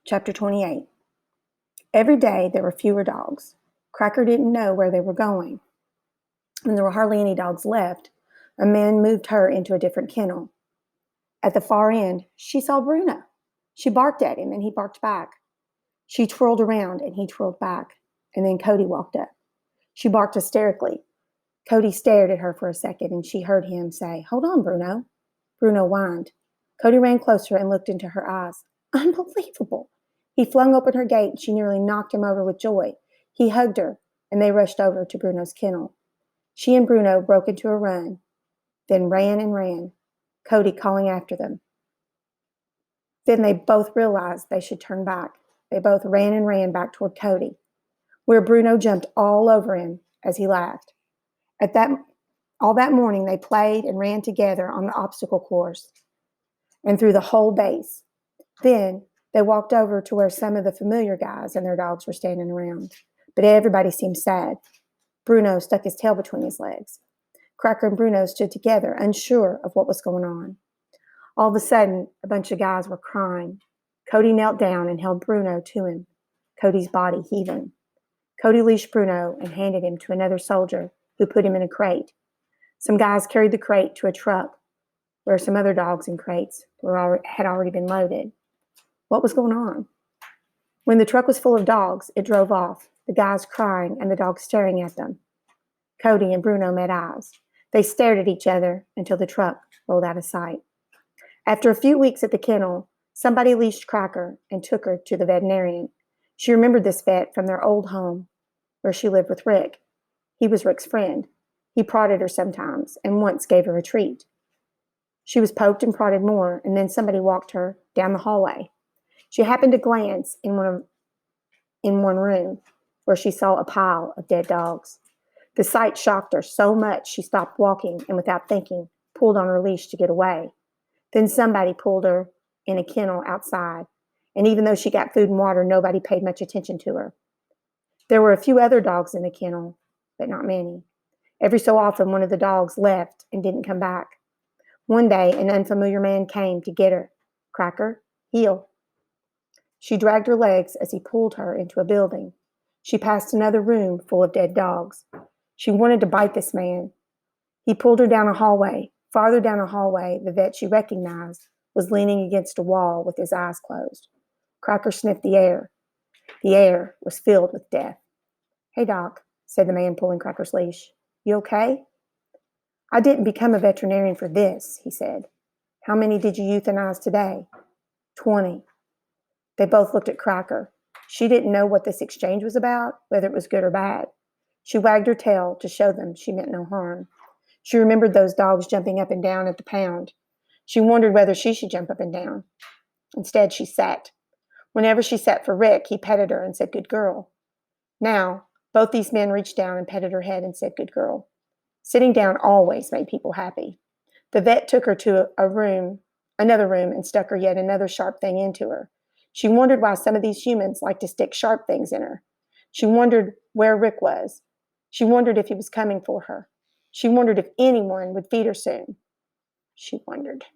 Chapter 28. Every day there were fewer dogs. Cracker didn't know where they were going. When there were hardly any dogs left, a man moved her into a different kennel. At the far end, she saw Bruno. She barked at him and he barked back. She twirled around and he twirled back. And then Cody walked up. She barked hysterically. Cody stared at her for a second and she heard him say, "Hold on, Bruno." Bruno whined. Cody ran closer and looked into her eyes. Unbelievable. He flung open her gate and she nearly knocked him over with joy. He hugged her and they rushed over to Bruno's kennel. She and Bruno broke into a run, then ran and ran, Cody calling after them. Then they both realized they should turn back. They both ran and ran back toward Cody, where Bruno jumped all over him as he laughed. All that morning they played and ran together on the obstacle course and through the whole base. Then they walked over to where some of the familiar guys and their dogs were standing around. But everybody seemed sad. Bruno stuck his tail between his legs. Cracker and Bruno stood together, unsure of what was going on. All of a sudden, a bunch of guys were crying. Cody knelt down and held Bruno to him, Cody's body heaving. Cody leashed Bruno and handed him to another soldier who put him in a crate. Some guys carried the crate to a truck where some other dogs in crates had already been loaded. What was going on? When the truck was full of dogs, it drove off, the guys crying and the dogs staring at them. Cody and Bruno met eyes. They stared at each other until the truck rolled out of sight. After a few weeks at the kennel, somebody leashed Cracker and took her to the veterinarian. She remembered this vet from their old home where she lived with Rick. He was Rick's friend. He prodded her sometimes and once gave her a treat. She was poked and prodded more, and then somebody walked her down the hallway. She happened to glance in one room where she saw a pile of dead dogs. The sight shocked her so much she stopped walking and without thinking, pulled on her leash to get away. Then somebody pulled her in a kennel outside, and even though she got food and water, nobody paid much attention to her. There were a few other dogs in the kennel, but not many. Every so often, one of the dogs left and didn't come back. One day, an unfamiliar man came to get her. Cracker, heel. She dragged her legs as he pulled her into a building. She passed another room full of dead dogs. She wanted to bite this man. He pulled her down a hallway. Farther down a hallway, the vet she recognized was leaning against a wall with his eyes closed. Cracker sniffed the air. The air was filled with death. "Hey, Doc," said the man pulling Cracker's leash. "You okay?" "I didn't become a veterinarian for this," he said. "How many did you euthanize today?" 20. They both looked at Cracker. She didn't know what this exchange was about, whether it was good or bad. She wagged her tail to show them she meant no harm. She remembered those dogs jumping up and down at the pound. She wondered whether she should jump up and down. Instead, she sat. Whenever she sat for Rick, he petted her and said, "Good girl." Now, both these men reached down and petted her head and said, "Good girl." Sitting down always made people happy. The vet took her to another room, and stuck her yet another sharp thing into her. She wondered why some of these humans liked to stick sharp things in her. She wondered where Rick was. She wondered if he was coming for her. She wondered if anyone would feed her soon. She wondered.